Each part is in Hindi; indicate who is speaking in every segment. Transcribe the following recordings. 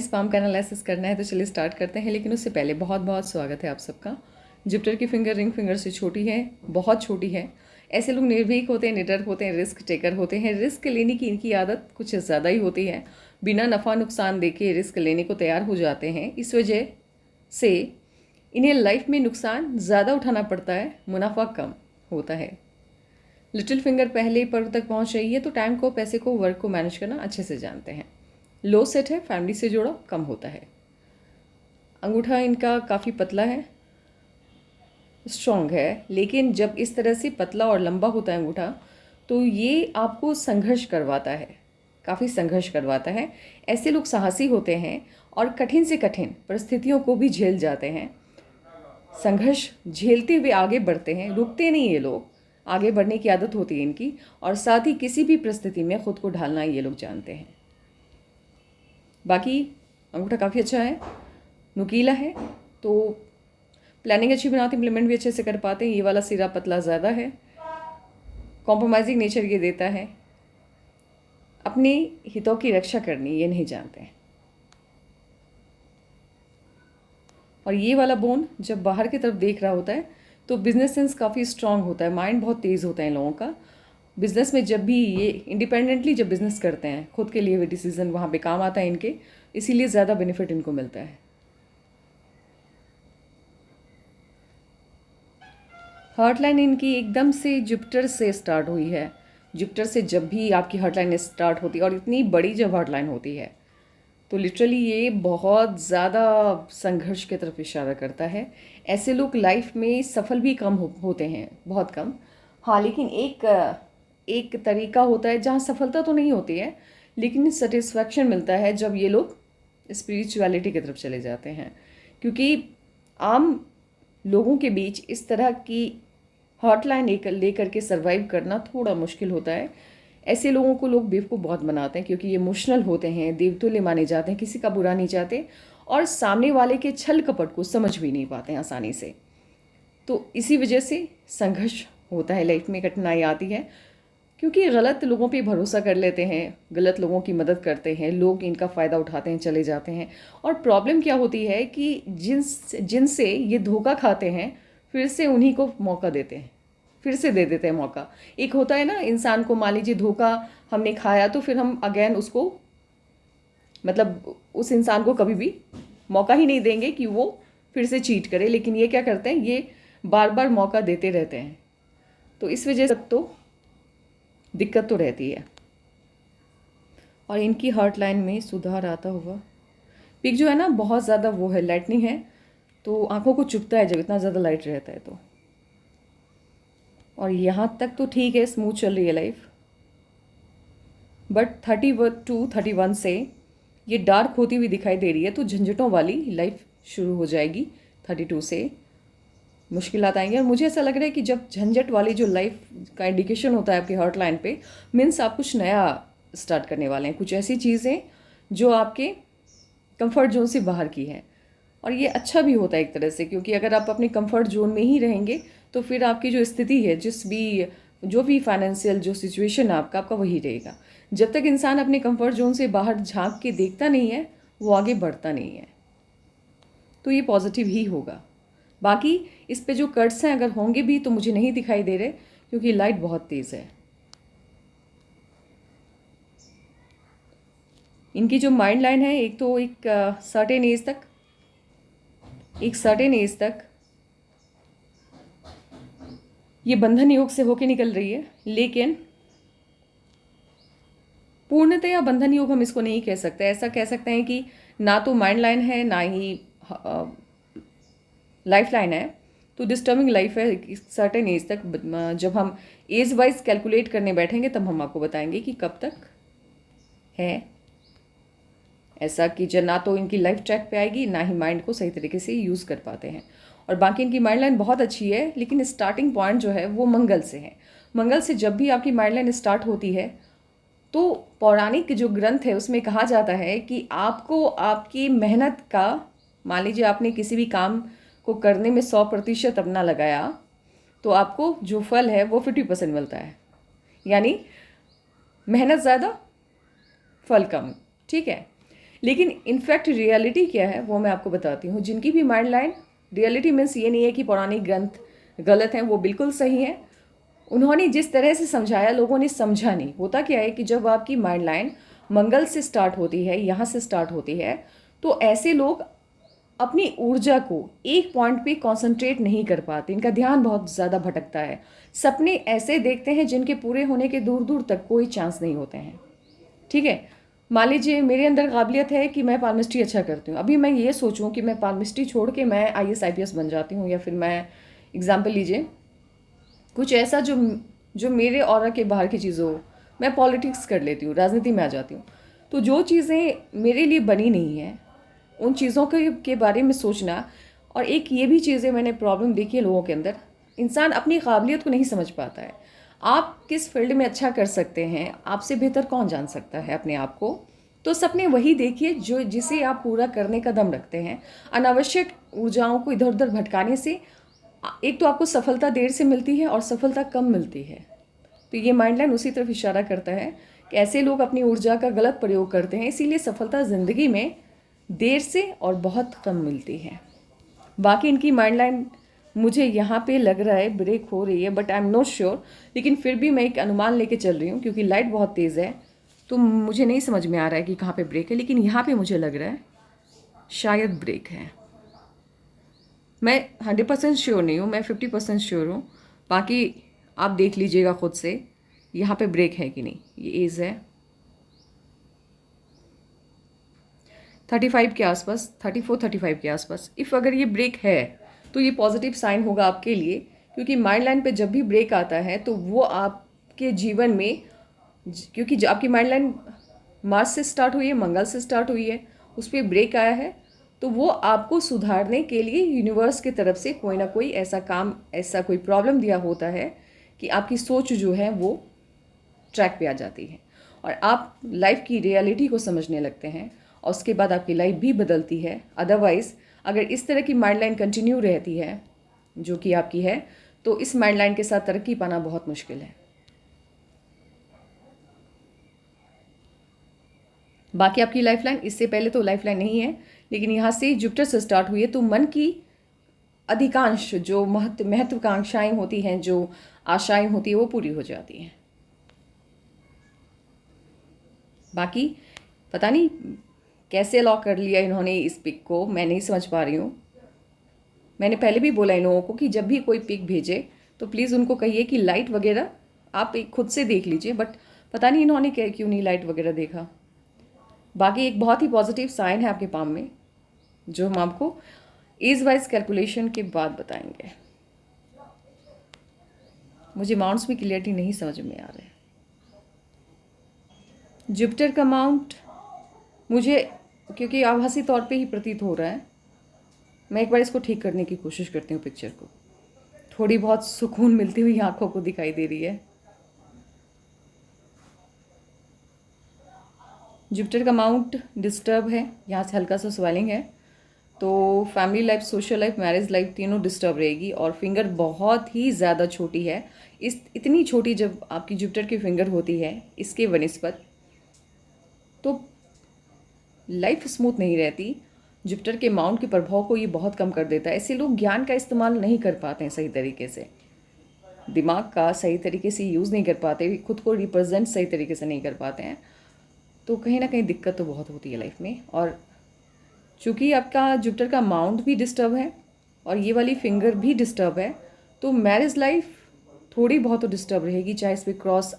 Speaker 1: पाम का एनालिसिस करना है तो चलिए स्टार्ट करते हैं। लेकिन उससे पहले बहुत बहुत स्वागत है आप सबका। जुपिटर की फिंगर रिंग फिंगर से छोटी है, बहुत छोटी है। ऐसे लोग निर्भीक होते हैं, निडर होते हैं, रिस्क टेकर होते हैं। रिस्क लेने की इनकी आदत कुछ ज़्यादा ही होती है। बिना नफ़ा नुकसान देखे रिस्क लेने को तैयार हो जाते हैं। इस वजह से इन्हें लाइफ में नुकसान ज़्यादा उठाना पड़ता है, मुनाफा कम होता है। लिटिल फिंगर पहले पर्व तक पहुंच रही है तो टाइम को, पैसे को, वर्क को मैनेज करना अच्छे से जानते हैं। लो सेट है, फैमिली से जुड़ा कम होता है। अंगूठा इनका काफ़ी पतला है, स्ट्रॉन्ग है, लेकिन जब इस तरह से पतला और लंबा होता है अंगूठा तो ये आपको संघर्ष करवाता है, काफ़ी संघर्ष करवाता है। ऐसे लोग साहसी होते हैं और कठिन से कठिन परिस्थितियों को भी झेल जाते हैं। संघर्ष झेलते हुए आगे बढ़ते हैं, रुकते नहीं ये लोग। आगे बढ़ने की आदत होती है इनकी, और साथ ही किसी भी परिस्थिति में खुद को ढालना ये लोग जानते हैं। बाकी अंगूठा काफ़ी अच्छा है, नुकीला है, तो प्लानिंग अच्छी बनाते, इम्प्लीमेंट भी अच्छे से कर पाते हैं। ये वाला सिरा पतला ज़्यादा है, कॉम्प्रोमाइजिंग नेचर ये देता है। अपने हितों की रक्षा करनी ये नहीं जानते हैं। और ये वाला बोन जब बाहर की तरफ देख रहा होता है तो बिजनेस सेंस काफ़ी स्ट्रांग होता है, माइंड बहुत तेज़ होता है इन लोगों का। बिज़नेस में जब भी ये इंडिपेंडेंटली जब बिज़नेस करते हैं, खुद के लिए हुए डिसीज़न वहाँ पे काम आता है इनके, इसीलिए ज़्यादा बेनिफिट इनको मिलता है। हार्टलाइन इनकी एकदम से जुपिटर से स्टार्ट हुई है। जुपिटर से जब भी आपकी हार्टलाइन स्टार्ट होती है, और इतनी बड़ी जब हार्टलाइन होती है, तो लिटरली ये बहुत ज़्यादा संघर्ष की तरफ इशारा करता है। ऐसे लोग लाइफ में सफल भी कम होते हैं, बहुत कम। हाँ, लेकिन एक तरीका होता है जहाँ सफलता तो नहीं होती है, लेकिन सेटिस्फैक्शन मिलता है जब ये लोग स्पिरिचुअलिटी की तरफ चले जाते हैं। क्योंकि आम लोगों के बीच इस तरह की हॉटलाइन लेकर के सर्वाइव करना थोड़ा मुश्किल होता है। ऐसे लोगों को लोग बेवकूफ़ बहुत बनाते हैं, क्योंकि ये इमोशनल होते हैं, देवतुल्य माने जाते हैं, किसी का बुरा नहीं चाहते, और सामने वाले के छल कपट को समझ भी नहीं पाते हैं आसानी से। तो इसी वजह से संघर्ष होता है, लाइफ में कठिनाई आती है, क्योंकि गलत लोगों पे भरोसा कर लेते हैं, गलत लोगों की मदद करते हैं, लोग इनका फ़ायदा उठाते हैं, चले जाते हैं। और प्रॉब्लम क्या होती है कि जिनसे ये धोखा खाते हैं, फिर से उन्हीं को मौका देते हैं, फिर से दे देते हैं मौका। एक होता है ना, इंसान को मान लीजिए धोखा हमने खाया तो फिर हम अगेन उसको, मतलब उस इंसान को कभी भी मौका ही नहीं देंगे कि वो फिर से चीट करे। लेकिन ये क्या करते हैं, ये बार बार मौका देते रहते हैं। तो इस वजह से तो दिक्कत तो रहती है। और इनकी हार्ट लाइन में सुधार आता हुआ पिक जो है ना, बहुत ज़्यादा वो है, लाइटनिंग है, तो आंखों को चुभता है जब इतना ज़्यादा लाइट रहता है तो। और यहाँ तक तो ठीक है, स्मूथ चल रही है लाइफ, बट 31 से ये डार्क होती हुई दिखाई दे रही है, तो झंझटों वाली लाइफ शुरू हो जाएगी। 32 से मुश्किलात आएंगी। और मुझे ऐसा लग रहा है कि जब झंझट वाली जो लाइफ का इंडिकेशन होता है आपकी हार्ट लाइन पे, मीन्स आप कुछ नया स्टार्ट करने वाले हैं, कुछ ऐसी चीज़ें जो आपके कंफर्ट जोन से बाहर की हैं। और ये अच्छा भी होता है एक तरह से, क्योंकि अगर आप अपने कंफर्ट जोन में ही रहेंगे तो फिर आपकी जो स्थिति है, जो भी फाइनेंशियल जो सिचुएशन है आपका वही रहेगा। जब तक इंसान अपने कंफर्ट जोन से बाहर झांक के देखता नहीं है, वो आगे बढ़ता नहीं है। तो ये पॉजिटिव ही होगा। बाकी इस पे जो कट्स हैं अगर होंगे भी तो मुझे नहीं दिखाई दे रहे, क्योंकि लाइट बहुत तेज़ है। इनकी जो माइंड लाइन है, एक तो एक सर्टेन एज तक ये बंधन योग से होके निकल रही है, लेकिन पूर्णतया बंधन योग हम इसको नहीं कह सकते। ऐसा कह सकते हैं कि ना तो माइंड लाइन है, ना ही लाइफ लाइन है। तो डिस्टर्बिंग लाइफ है एक सर्टेन एज तक। जब हम एज वाइज कैलकुलेट करने बैठेंगे तब हम आपको बताएंगे कि कब तक है ऐसा, कि जब ना तो इनकी लाइफ ट्रैक पे आएगी, ना ही माइंड को सही तरीके से यूज़ कर पाते हैं। और बाकी इनकी माइंड लाइन बहुत अच्छी है, लेकिन स्टार्टिंग पॉइंट जो है वो मंगल से है। मंगल से जब भी आपकी माइंड लाइन स्टार्ट होती है तो पौराणिक जो ग्रंथ है उसमें कहा जाता है कि आपको आपकी मेहनत का, मान लीजिए आपने किसी भी काम को करने में 100% अपना लगाया, तो आपको जो फल है वो 50% मिलता है। यानी मेहनत ज़्यादा, फल कम, ठीक है। लेकिन इनफैक्ट रियलिटी क्या है वो मैं आपको बताती हूँ। जिनकी भी माइंड लाइन, रियलिटी मीन्स ये नहीं है कि पौराणिक ग्रंथ गलत हैं, वो बिल्कुल सही है। उन्होंने जिस तरह से समझाया लोगों ने समझा नहीं। होता क्या है कि जब आपकी माइंड लाइन मंगल से स्टार्ट होती है, यहाँ से स्टार्ट होती है, तो ऐसे लोग अपनी ऊर्जा को एक पॉइंट पे कंसंट्रेट नहीं कर पाते। इनका ध्यान बहुत ज़्यादा भटकता है। सपने ऐसे देखते हैं जिनके पूरे होने के दूर दूर तक कोई चांस नहीं होते हैं। ठीक है, मान लीजिए मेरे अंदर काबिलियत है कि मैं पालमिस्ट्री अच्छा करती हूँ। अभी मैं ये सोचूं कि मैं पालमिस्ट्री छोड़ के मैं IAS IPS बन जाती हूँ, या फिर मैं एग्जाम्पल लीजिए कुछ ऐसा जो जो मेरे ऑरा के बाहर की चीज़ हो, मैं पॉलिटिक्स कर लेती हूँ, राजनीति में आ जाती हूँ। तो जो चीज़ें मेरे लिए बनी नहीं हैं, उन चीज़ों के बारे में सोचना। और एक ये भी चीज़ें मैंने प्रॉब्लम देखी है लोगों के अंदर, इंसान अपनी काबिलियत को नहीं समझ पाता है। आप किस फील्ड में अच्छा कर सकते हैं, आपसे बेहतर कौन जान सकता है अपने आप को। तो सपने वही देखिए जो जिसे आप पूरा करने का दम रखते हैं। अनावश्यक ऊर्जाओं को इधर उधर भटकाने से एक तो आपको सफलता देर से मिलती है और सफलता कम मिलती है। तो ये माइंडलाइन उसी तरफ इशारा करता है कि ऐसे लोग अपनी ऊर्जा का गलत प्रयोग करते हैं, इसीलिए सफलता ज़िंदगी में देर से और बहुत कम मिलती है। बाकी इनकी माइंडलाइन मुझे यहाँ पे लग रहा है ब्रेक हो रही है, but I am not sure. लेकिन फिर भी मैं एक अनुमान लेके चल रही हूँ, क्योंकि लाइट बहुत तेज़ है तो मुझे नहीं समझ में आ रहा है कि कहाँ पे ब्रेक है। लेकिन यहाँ पे मुझे लग रहा है शायद ब्रेक है। मैं 100% श्योर नहीं हूँ, मैं 50% श्योर हूँ। बाकी आप देख लीजिएगा खुद से यहाँ पे ब्रेक है कि नहीं। ये एज है 35 के आसपास, 34-35 के आसपास। इफ़ अगर ये ब्रेक है तो ये पॉजिटिव साइन होगा आपके लिए, क्योंकि माइंड लाइन पे जब भी ब्रेक आता है तो वो आपके जीवन में, क्योंकि जो आपकी माइंड लाइन मार्स से स्टार्ट हुई है, मंगल से स्टार्ट हुई है, उस पर ब्रेक आया है, तो वो आपको सुधारने के लिए यूनिवर्स की तरफ से कोई ना कोई ऐसा काम, ऐसा कोई प्रॉब्लम दिया होता है कि आपकी सोच जो है वो ट्रैक पे आ जाती है और आप लाइफ की रियलिटी को समझने लगते हैं, और उसके बाद आपकी लाइफ भी बदलती है। अदरवाइज़ अगर इस तरह की माइंड लाइन कंटिन्यू रहती है जो कि आपकी है, तो इस माइंड लाइन के साथ तरक्की पाना बहुत मुश्किल है। बाकी आपकी लाइफ लाइन इससे पहले तो लाइफ लाइन नहीं है, लेकिन यहाँ से जुपिटर से स्टार्ट हुई है, तो मन की अधिकांश जो महत्वाकांक्षाएं होती हैं, जो आशाएं होती है, वो पूरी हो जाती हैं। बाकी पता नहीं कैसे लॉक कर लिया इन्होंने इस पिक को, मैं नहीं समझ पा रही हूँ। मैंने पहले भी बोला इन लोगों को कि जब भी कोई पिक भेजे तो प्लीज़ उनको कहिए कि लाइट वगैरह आप एक खुद से देख लीजिए, बट पता नहीं इन्होंने क्यों नहीं लाइट वगैरह देखा। बाकी एक बहुत ही पॉजिटिव साइन है आपके पाम में, जो हम आपको एज वाइज कैलकुलेशन के बाद बताएंगे। मुझे अमाउंट्स में क्लियरिटी नहीं समझ में आ रहा है। जुपिटर का अमाउंट मुझे क्योंकि आभासी तौर पे ही प्रतीत हो रहा है, मैं एक बार इसको ठीक करने की कोशिश करती हूँ। पिक्चर को थोड़ी बहुत सुकून मिलती हुई आंखों को दिखाई दे रही है। जुपिटर का अमाउंट डिस्टर्ब है, यहाँ से हल्का सा स्वेलिंग है, तो family life, social life, marriage life तीनों डिस्टर्ब रहेगी। और फिंगर बहुत ही ज़्यादा छोटी है, इतनी छोटी जब आपकी जुपिटर की फिंगर होती है इसके वनिस्पत, तो लाइफ स्मूथ नहीं रहती। जुपिटर के अमाउंट के प्रभाव को ये बहुत कम कर देता है। ऐसे लोग ज्ञान का इस्तेमाल नहीं कर पाते हैं सही तरीके से, दिमाग का सही तरीके से यूज़ नहीं कर पाते, खुद को रिप्रेजेंट सही तरीके से नहीं कर पाते हैं, तो कहीं ना कहीं दिक्कत तो बहुत होती है लाइफ में। और चूँकि आपका जुपिटर का अमाउंट भी डिस्टर्ब है और ये वाली फिंगर भी डिस्टर्ब है, तो मैरिज लाइफ थोड़ी बहुत तो डिस्टर्ब रहेगी, चाहे इस पर क्रॉस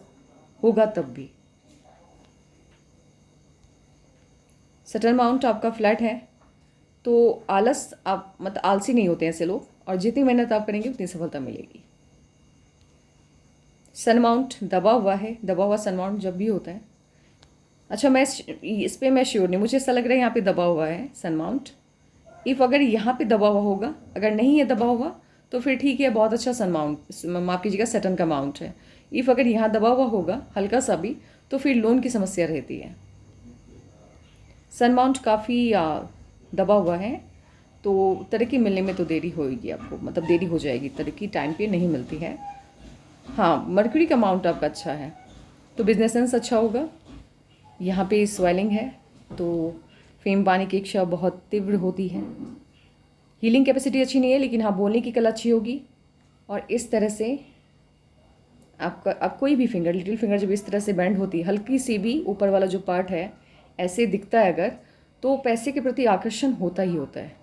Speaker 1: होगा तब भी। सटन अमाउंट आपका फ्लैट है, तो आलस, आप मतलब आलसी नहीं होते हैं ऐसे लोग, और जितनी मेहनत आप करेंगे उतनी सफलता मिलेगी। सन अमाउंट दबा हुआ है, दबा हुआ सन अमाउंट जब भी होता है, अच्छा मैं इस पर मैं श्योर नहीं, मुझे ऐसा लग रहा है यहाँ पे दबा हुआ है सन अमाउंट। इफ़ अगर यहाँ पे दबा हुआ होगा, अगर नहीं है दबा हुआ तो फिर ठीक है, बहुत अच्छा सन अमाउंट, माफ़ कीजिएगा सटन का अमाउंट है। इफ़ अगर यहाँ दबा हुआ होगा हल्का सा भी, तो फिर लोन की समस्या रहती है। सन अमाउंट काफ़ी दबा हुआ है, तो तरक्की मिलने में तो देरी होगी आपको, मतलब देरी हो जाएगी, तरक्की टाइम पे नहीं मिलती है। हाँ, मर्क्यूरी का अमाउंट आपका अच्छा है, तो बिजनेस सेंस अच्छा होगा। यहाँ पे स्वेलिंग है, तो फेम पाने की इच्छा बहुत तीव्र होती है। हीलिंग कैपेसिटी अच्छी नहीं है, लेकिन हाँ बोलने की कला अच्छी होगी। और इस तरह से आपका अब कोई भी फिंगर, लिटिल फिंगर जब इस तरह से बेंड होती है, हल्की सी भी ऊपर वाला जो पार्ट है ऐसे दिखता है अगर, तो पैसे के प्रति आकर्षण होता ही होता है।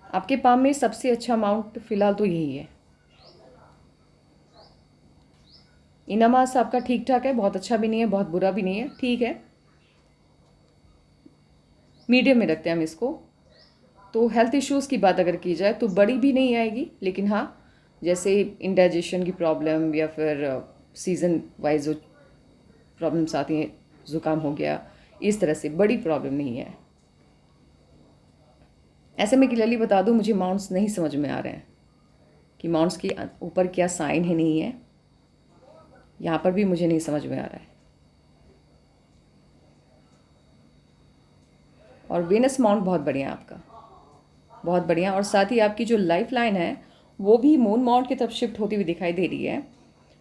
Speaker 1: आपके पाम में सबसे अच्छा अमाउंट फिलहाल तो यही है। इनामास आपका ठीक ठाक है, बहुत अच्छा भी नहीं है, बहुत बुरा भी नहीं है, ठीक है, मीडियम में रखते हैं हम इसको। तो हेल्थ इश्यूज़ की बात अगर की जाए तो बड़ी भी नहीं आएगी, लेकिन हाँ जैसे इंडाइजेशन की प्रॉब्लम या फिर सीज़न वाइज जो प्रॉब्लम्स आती हैं, ज़ुकाम हो गया, इस तरह से बड़ी प्रॉब्लम नहीं है। ऐसे में क्लियरली बता दूं, मुझे माउंट्स नहीं समझ में आ रहे हैं कि माउंट्स के ऊपर क्या साइन है, नहीं है, यहाँ पर भी मुझे नहीं समझ में आ रहा है। और वेनस माउंट बहुत बढ़िया है आपका, बहुत बढ़िया। और साथ ही आपकी जो लाइफ लाइन है वो भी मून माउंट की तरफ शिफ्ट होती हुई दिखाई दे रही है।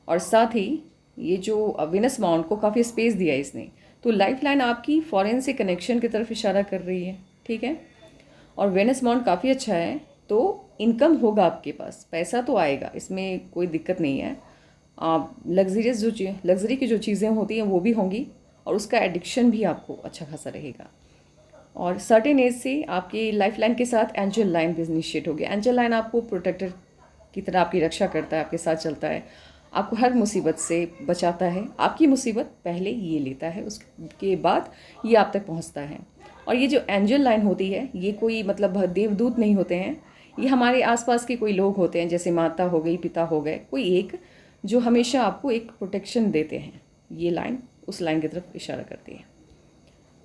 Speaker 1: और साथ ही ये जो वेनस माउंट को काफ़ी स्पेस दिया है इसने, तो लाइफ लाइन आपकी फॉरेन से कनेक्शन की तरफ इशारा कर रही है, ठीक है। और वेनस माउंट काफ़ी अच्छा है, तो इनकम होगा आपके पास, पैसा तो आएगा, इसमें कोई दिक्कत नहीं है। आप लग्जरियस लग्जरी की जो चीज़ें होती हैं वो भी होंगी, और उसका एडिक्शन भी आपको अच्छा खासा रहेगा। और सर्टेन एज से आपकी लाइफ लाइन के साथ एंजल लाइन भी इनिशिएट हो गया। एंजल लाइन आपको प्रोटेक्टर की तरह आपकी रक्षा करता है, आपके साथ चलता है, आपको हर मुसीबत से बचाता है। आपकी मुसीबत पहले ये लेता है, उसके बाद ये आप तक पहुंचता है। और ये जो एंजल लाइन होती है, ये कोई मतलब देवदूत नहीं होते हैं, ये हमारे आसपास के कोई लोग होते हैं, जैसे माता हो गई, पिता हो गए, कोई एक जो हमेशा आपको एक प्रोटेक्शन देते हैं। ये लाइन उस लाइन की तरफ इशारा करती है।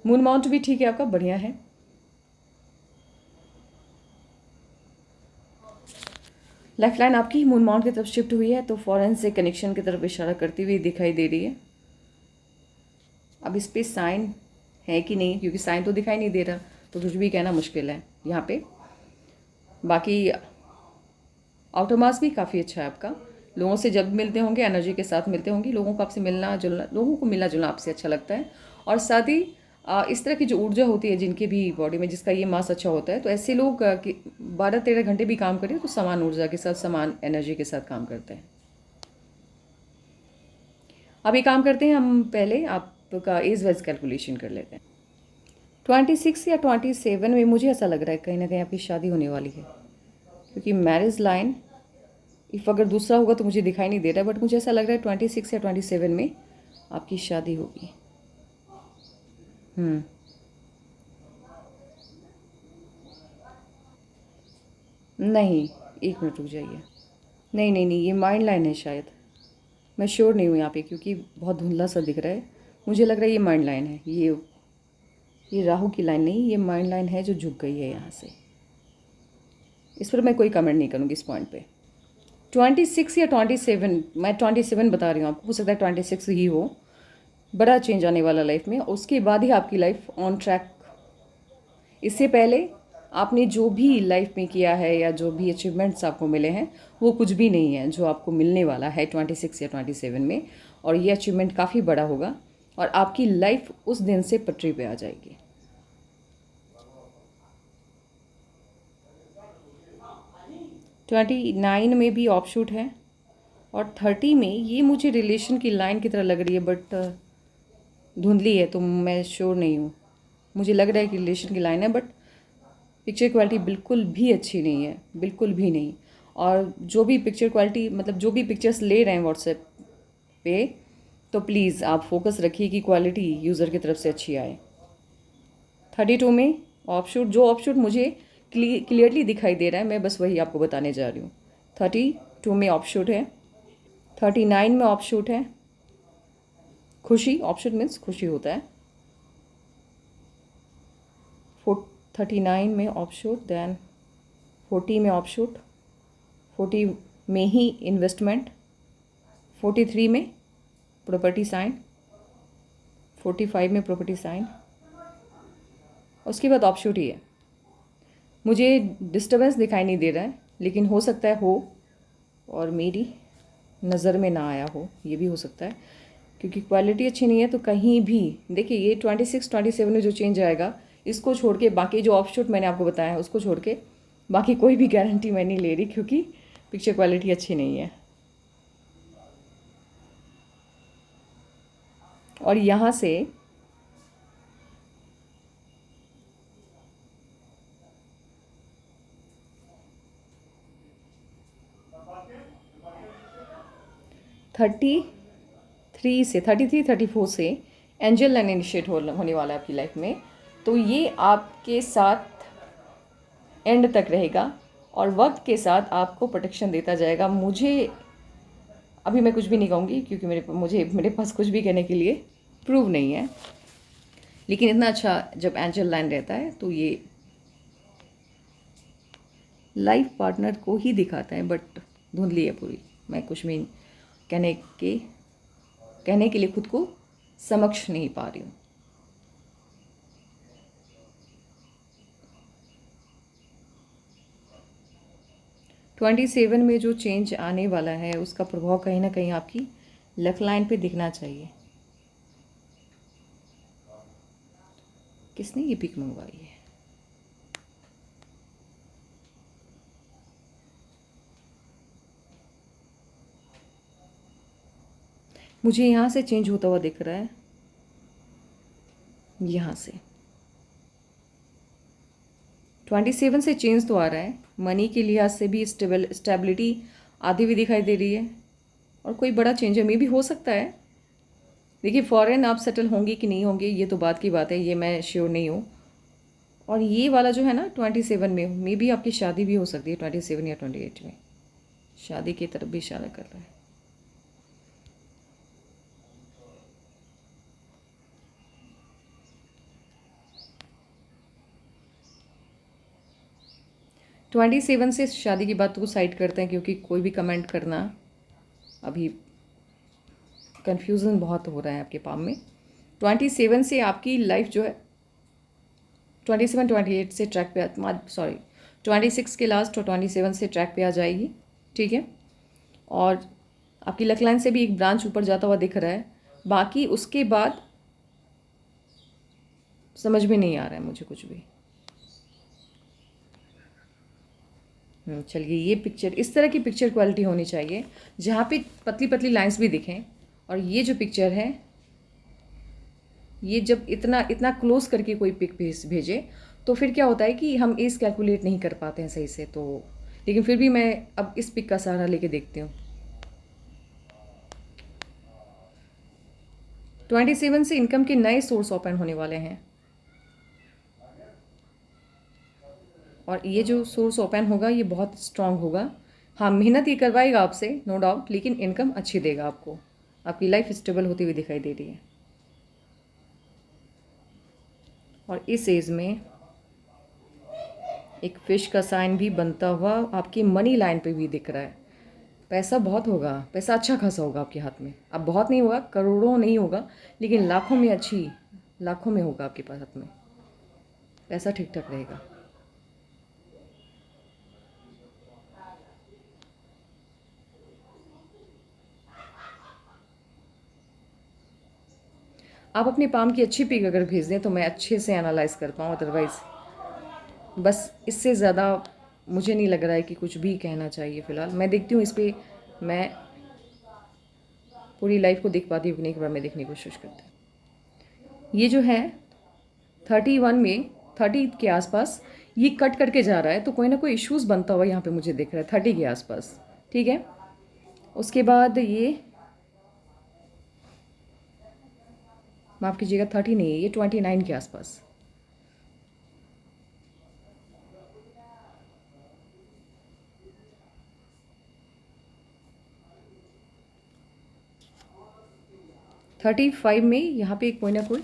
Speaker 1: मून माउंट भी ठीक है आपका, बढ़िया है। लाइफ लाइन आपकी मून माउंट की तरफ शिफ्ट हुई है, तो फॉरेन से कनेक्शन की तरफ इशारा करती हुई दिखाई दे रही है। अब इस पर साइन है कि नहीं, क्योंकि साइन तो दिखाई नहीं दे रहा, तो कुछ भी कहना मुश्किल है यहाँ पे। बाकी आउटर मास भी काफ़ी अच्छा है आपका। लोगों से जब मिलते होंगे, एनर्जी के साथ मिलते होंगे, लोगों को आपसे मिलना जुलना, लोगों को मिलना जुलना आपसे अच्छा लगता है। और साथ ही इस तरह की जो ऊर्जा होती है जिनके भी बॉडी में, जिसका ये मास अच्छा होता है, तो ऐसे लोग 12-13 घंटे भी काम करें तो समान ऊर्जा के साथ, समान एनर्जी के साथ काम करते हैं। अब ये काम करते हैं, हम पहले आपका एज वाइज कैलकुलेशन कर लेते हैं। 26 या 27 में मुझे ऐसा लग रहा है कहीं ना कहीं आपकी शादी होने वाली है, क्योंकि मैरिज लाइन इफ़ अगर दूसरा होगा तो मुझे दिखाई नहीं दे रहा है, बट मुझे ऐसा लग रहा है 26 या 27 में आपकी शादी होगी। नहीं, एक मिनट रुक जाइए। नहीं नहीं नहीं, ये माइंड लाइन है शायद, मैं श्योर नहीं हूँ यहाँ पे, क्योंकि बहुत धुंधला सा दिख रहा है। मुझे लग रहा है ये माइंड लाइन है, ये राहु की लाइन नहीं, ये माइंड लाइन है जो झुक गई है यहाँ से। इस पर मैं कोई कमेंट नहीं करूँगी इस पॉइंट पे। 26 या 27, मैं 27 बता रही हूँ आपको, हो सकता है 26 ही हो। बड़ा चेंज आने वाला लाइफ में, उसके बाद ही आपकी लाइफ ऑन ट्रैक। इससे पहले आपने जो भी लाइफ में किया है या जो भी अचीवमेंट्स आपको मिले हैं, वो कुछ भी नहीं है जो आपको मिलने वाला है 26 या 27 में। और ये अचीवमेंट काफ़ी बड़ा होगा, और आपकी लाइफ उस दिन से पटरी पे आ जाएगी। ट्वेंटी 29 में भी ऑफशूट है, और 30 में ये मुझे रिलेशन की लाइन की तरह लग रही है, बट धुंधली है तो मैं श्योर नहीं हूँ। मुझे लग रहा है कि रिलेशन की लाइन है, बट पिक्चर क्वालिटी बिल्कुल भी अच्छी नहीं है, बिल्कुल भी नहीं। और जो भी पिक्चर क्वालिटी, मतलब जो भी पिक्चर्स ले रहे हैं व्हाट्सएप पे, तो प्लीज़ आप फोकस रखिए कि क्वालिटी यूज़र की तरफ से अच्छी आए। 32 में ऑफशूट, जो ऑफशूट मुझे क्लियरली दिखाई दे रहा है, मैं बस वही आपको बताने जा रही हूँ। 32 में ऑफशूट है, 39 में ऑफशूट है, खुशी, ऑफशूट मीन्स खुशी होता है। 39 में ऑफशूट, देन 40 में ऑफशूट, 40 में ही इन्वेस्टमेंट, 43 में प्रॉपर्टी साइन, 45 में प्रॉपर्टी साइन, उसके बाद ऑफशूट ही है। मुझे डिस्टर्बेंस दिखाई नहीं दे रहा है, लेकिन हो सकता है हो और मेरी नज़र में ना आया हो, ये भी हो सकता है। क्योंकि क्वालिटी अच्छी नहीं है तो कहीं भी देखिए ये 26 27 में जो चेंज आएगा इसको छोड़ के बाकी जो ऑफशूट मैंने आपको बताया है उसको छोड़ के बाकी कोई भी गारंटी मैं नहीं ले रही, क्योंकि पिक्चर क्वालिटी अच्छी नहीं है। और यहाँ से थर्टी थ्री 34 से एंजल लाइन इनिशिएट होने वाला है आपकी लाइफ में। तो ये आपके साथ एंड तक रहेगा और वक्त के साथ आपको प्रोटेक्शन देता जाएगा। मुझे अभी मैं कुछ भी नहीं कहूँगी क्योंकि मेरे पास कुछ भी कहने के लिए प्रूव नहीं है, लेकिन इतना अच्छा जब एंजल लाइन रहता है तो ये लाइफ पार्टनर को ही दिखाता है, बट धुंधली है पूरी। मैं कुछ भी कहने के लिए खुद को समक्ष नहीं पा रही हूँ। ट्वेंटी सेवन में जो चेंज आने वाला है उसका प्रभाव कहीं ना कहीं आपकी लक लाइन पे दिखना चाहिए। किसने ये पिक मंगवाई है? मुझे यहाँ से चेंज होता हुआ दिख रहा है, यहाँ से 27 से चेंज तो आ रहा है। मनी के लिहाज से भी स्टेबिलिटी आती हुई दिखाई दे रही है और कोई बड़ा चेंज है, मे भी हो सकता है। देखिए फॉरेन आप सेटल होंगे कि नहीं होंगे ये तो बात की बात है, ये मैं श्योर नहीं हूँ। और ये वाला जो है ना 27 में मे भी आपकी शादी भी हो सकती है, 27 या 28 में शादी की तरफ भी इशारा कर रहा है। ट्वेंटी सेवन से शादी की बात को साइड करते हैं क्योंकि कोई भी कमेंट करना अभी कन्फ्यूज़न बहुत हो रहा है आपके पाम में। 27 से आपकी लाइफ जो है 27 28 से ट्रैक पे 26 के लास्ट और 27 से ट्रैक पे आ जाएगी, ठीक है। और आपकी लक लाइन से भी एक ब्रांच ऊपर जाता हुआ दिख रहा है, बाकी उसके बाद समझ में नहीं आ रहा है मुझे कुछ भी। चलिए ये पिक्चर, इस तरह की पिक्चर क्वालिटी होनी चाहिए जहाँ पे पतली पतली लाइंस भी दिखें। और ये जो पिक्चर है ये जब इतना इतना क्लोज करके कोई पिक भेजे तो फिर क्या होता है कि हम एज कैलकुलेट नहीं कर पाते हैं सही से। तो लेकिन फिर भी मैं अब इस पिक का सहारा लेके देखती हूँ। 27 से इनकम के नए सोर्स ओपन होने वाले हैं और ये जो सोर्स ओपन होगा ये बहुत स्ट्रांग होगा। हाँ मेहनत ये करवाएगा आपसे नो डाउट, लेकिन इनकम अच्छी देगा आपको। आपकी लाइफ स्टेबल होती हुई दिखाई दे रही है। और इस एज में एक फिश का साइन भी बनता हुआ आपकी मनी लाइन पे भी दिख रहा है। पैसा बहुत होगा, पैसा अच्छा खासा होगा आपके हाथ में। अब बहुत नहीं होगा, करोड़ों नहीं होगा, लेकिन लाखों में लाखों में होगा आपके पास हाथ में। पैसा ठीक ठाक रहेगा। आप अपने पाम की अच्छी पिक अगर भेज दें तो मैं अच्छे से एनालाइज कर पाऊँ, अदरवाइज़ बस इससे ज़्यादा मुझे नहीं लग रहा है कि कुछ भी कहना चाहिए फ़िलहाल। मैं देखती हूँ इस पर, मैं पूरी लाइफ को देख पाती हूँ कि नहीं, एक बार मैं देखने की कोशिश करती हूँ। ये जो है 31 में 30 के आसपास ये कट करके जा रहा है, तो कोई ना कोई इश्यूज़ बनता हुआ यहाँ पे मुझे दिख रहा है 30 के आसपास, ठीक है। उसके बाद ये माफ़ कीजिएगा 30 नहीं है, ये 29 के आसपास। थर्टी फाइव में यहाँ पे कोई ना कोई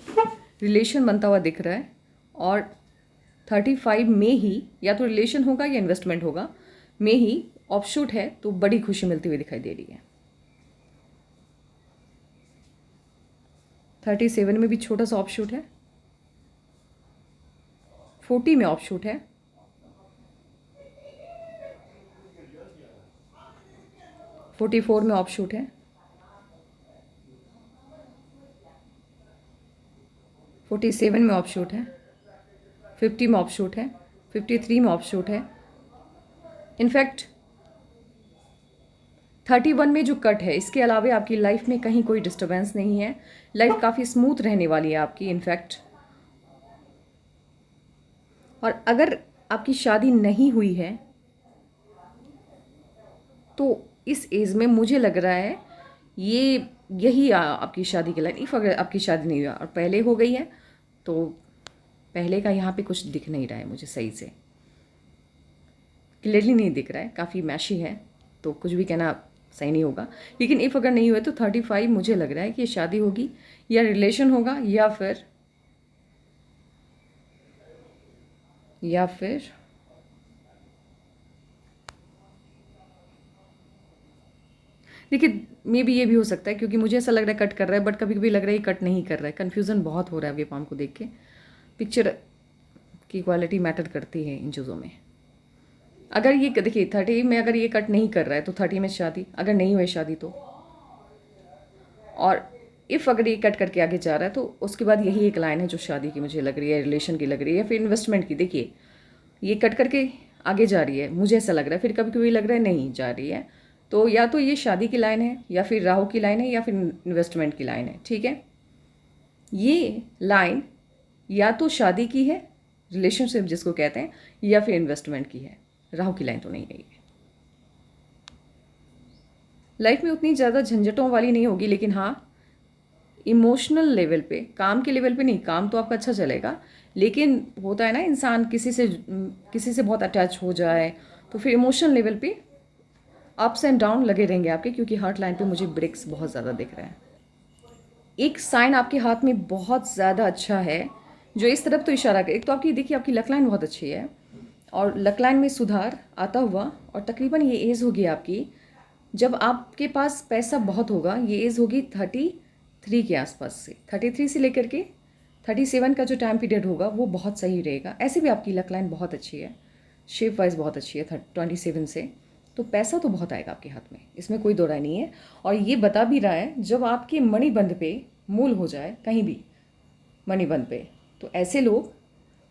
Speaker 1: रिलेशन बनता हुआ दिख रहा है और 35 में ही या तो रिलेशन होगा या इन्वेस्टमेंट होगा, में ही ऑफशूट है तो बड़ी खुशी मिलती हुई दिखाई दे रही है। 37 में भी छोटा सा ऑफशूट है, 40 में ऑफशूट है, 44 में ऑफशूट है, 47 में ऑफ शूट है, 50 में ऑफ शूट है, 53 में ऑफ शूट है, इनफैक्ट 31 में जो कट है। इसके अलावा आपकी लाइफ में कहीं कोई डिस्टर्बेंस नहीं है, लाइफ काफ़ी स्मूथ रहने वाली है आपकी इनफैक्ट। और अगर आपकी शादी नहीं हुई है तो इस एज में मुझे लग रहा है यही आपकी शादी की लाइन। इफ़ अगर आपकी शादी नहीं हुई और पहले हो गई है तो पहले का यहाँ पे कुछ दिख नहीं रहा है मुझे, सही से क्लियरली नहीं दिख रहा है, काफ़ी मैशी है, तो कुछ भी कहना सही नहीं होगा। लेकिन इफ़ अगर नहीं हुआ तो 35 मुझे लग रहा है कि ये शादी होगी या रिलेशन होगा या फिर देखिए मे बी ये भी हो सकता है, क्योंकि मुझे ऐसा लग रहा है कट कर रहा है, बट कभी कभी लग रहा है कट नहीं कर रहा है। कन्फ्यूज़न बहुत हो रहा है ये पाम को देख के। पिक्चर की क्वालिटी मैटर करती है इन चीज़ों में। अगर ये देखिए 30 में अगर ये कट नहीं कर रहा है तो 30 में शादी, अगर नहीं हुई शादी तो, और इफ़ अगर ये कट करके आगे जा रहा है तो उसके बाद यही एक लाइन है जो शादी की मुझे लग रही है, रिलेशन की लग रही है, या फिर इन्वेस्टमेंट की। देखिए ये कट करके आगे जा रही है, मुझे ऐसा लग रहा है, फिर कभी कभी लग रहा है नहीं जा रही है, तो या तो ये शादी की लाइन है या फिर राहु की लाइन है या फिर इन्वेस्टमेंट की लाइन है। ठीक है, ये लाइन या तो शादी की है, रिलेशनशिप जिसको कहते हैं, या फिर इन्वेस्टमेंट की है। राहु की लाइन तो नहीं है। लाइफ में उतनी ज़्यादा झंझटों वाली नहीं होगी, लेकिन हाँ इमोशनल लेवल पे, काम के लेवल पे नहीं, काम तो आपका अच्छा चलेगा, लेकिन होता है ना इंसान किसी से बहुत अटैच हो जाए तो फिर इमोशनल लेवल पे अप्स एंड डाउन लगे रहेंगे आपके, क्योंकि हार्ट लाइन पे मुझे ब्रेक्स बहुत ज़्यादा दिख रहे हैं। एक साइन आपके हाथ में बहुत ज़्यादा अच्छा है जो इस तरफ तो इशारा करे। एक तो आपकी देखिए आपकी लक लाइन बहुत अच्छी है और लक लाइन में सुधार आता हुआ, और तकरीबन ये एज होगी आपकी जब आपके पास पैसा बहुत होगा। ये एज होगी 33 के आसपास से, 33 से लेकर के 37 का जो टाइम पीरियड होगा वो बहुत सही रहेगा। ऐसे भी आपकी लक लाइन बहुत अच्छी है, शेप वाइज बहुत अच्छी है 27 से, तो पैसा तो बहुत आएगा आपके हाथ में, इसमें कोई दो राय नहीं है। और ये बता भी रहा है जब आपके मणिबंध पे मूल हो जाए कहीं भी मणिबंध पे, तो ऐसे लोग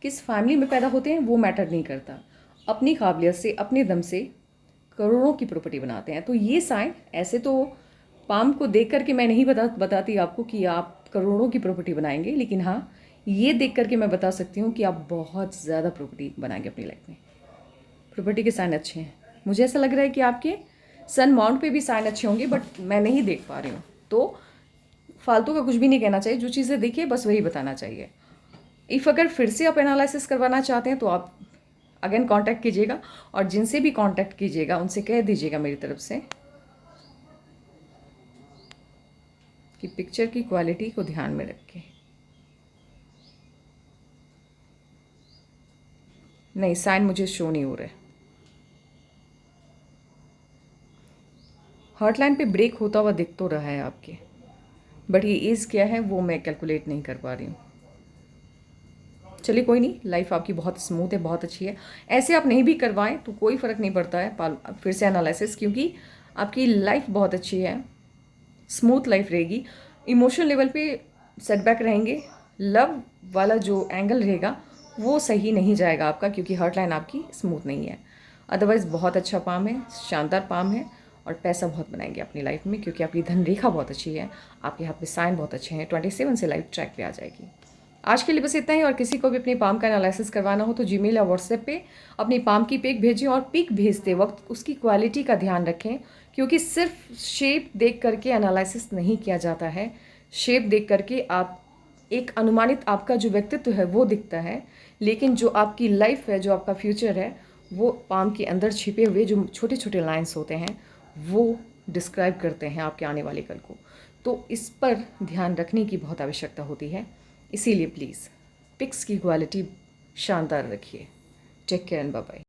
Speaker 1: किस फैमिली में पैदा होते हैं वो मैटर नहीं करता, अपनी काबिलियत से अपने दम से करोड़ों की प्रॉपर्टी बनाते हैं। तो ये साइन, ऐसे तो पाम को देख करके मैं नहीं बताती आपको कि आप करोड़ों की प्रॉपर्टी बनाएंगे, लेकिन हाँ ये देख करके मैं बता सकती हूँ कि आप बहुत ज़्यादा प्रॉपर्टी बनाएंगे अपनी लाइफ में। प्रॉपर्टी के साइन अच्छे हैं, मुझे ऐसा लग रहा है कि आपके सन माउंट पे भी साइन अच्छे होंगे, बट मैं नहीं देख पा रही हूँ, तो फालतू का कुछ भी नहीं कहना चाहिए, जो चीज़ें देखिए बस वही बताना चाहिए। इफ़ अगर फिर से आप एनालिसिस करवाना चाहते हैं तो आप अगेन कांटेक्ट कीजिएगा, और जिनसे भी कांटेक्ट कीजिएगा उनसे कह दीजिएगा मेरी तरफ से कि पिक्चर की क्वालिटी को ध्यान में रखें। नहीं, साइन मुझे शो नहीं हो रहे। हार्ट लाइन पे ब्रेक होता हुआ दिख तो रहा है आपके, बट ये एज क्या है वो मैं कैलकुलेट नहीं कर पा रही हूँ। चलिए कोई नहीं, लाइफ आपकी बहुत स्मूथ है, बहुत अच्छी है। ऐसे आप नहीं भी करवाएं तो कोई फ़र्क नहीं पड़ता है, फिर से एनालिसिस, क्योंकि आपकी लाइफ बहुत अच्छी है, स्मूथ लाइफ रहेगी। इमोशनल लेवल पे सेटबैक रहेंगे, लव वाला जो एंगल रहेगा वो सही नहीं जाएगा आपका, क्योंकि हार्ट लाइन आपकी स्मूथ नहीं है। अदरवाइज़ बहुत अच्छा पाम है, शानदार पाम है, और पैसा बहुत बनाएंगे अपनी लाइफ में, क्योंकि आपकी धन रेखा बहुत अच्छी है, आपके हाथ में साइन बहुत अच्छे हैं। 27 से लाइफ ट्रैक पे आ जाएगी। आज के लिए बस इतना ही, और किसी को भी अपनी पाम का एनालिसिस करवाना हो तो जीमेल या व्हाट्सएप पे अपनी पाम की पिक भेजें, और पिक भेजते वक्त उसकी क्वालिटी का ध्यान रखें, क्योंकि सिर्फ शेप देख करके एनालिसिस नहीं किया जाता है। शेप देख करके आप एक अनुमानित आपका जो व्यक्तित्व है वो दिखता है, लेकिन जो आपकी लाइफ है, जो आपका फ्यूचर है, वो पाम के अंदर छिपे हुए जो छोटे छोटे लाइन्स होते हैं वो डिस्क्राइब करते हैं आपके आने वाले कल को। तो इस पर ध्यान रखने की बहुत आवश्यकता होती है, इसीलिए प्लीज़ पिक्स की क्वालिटी शानदार रखिए। Take care and bye bye.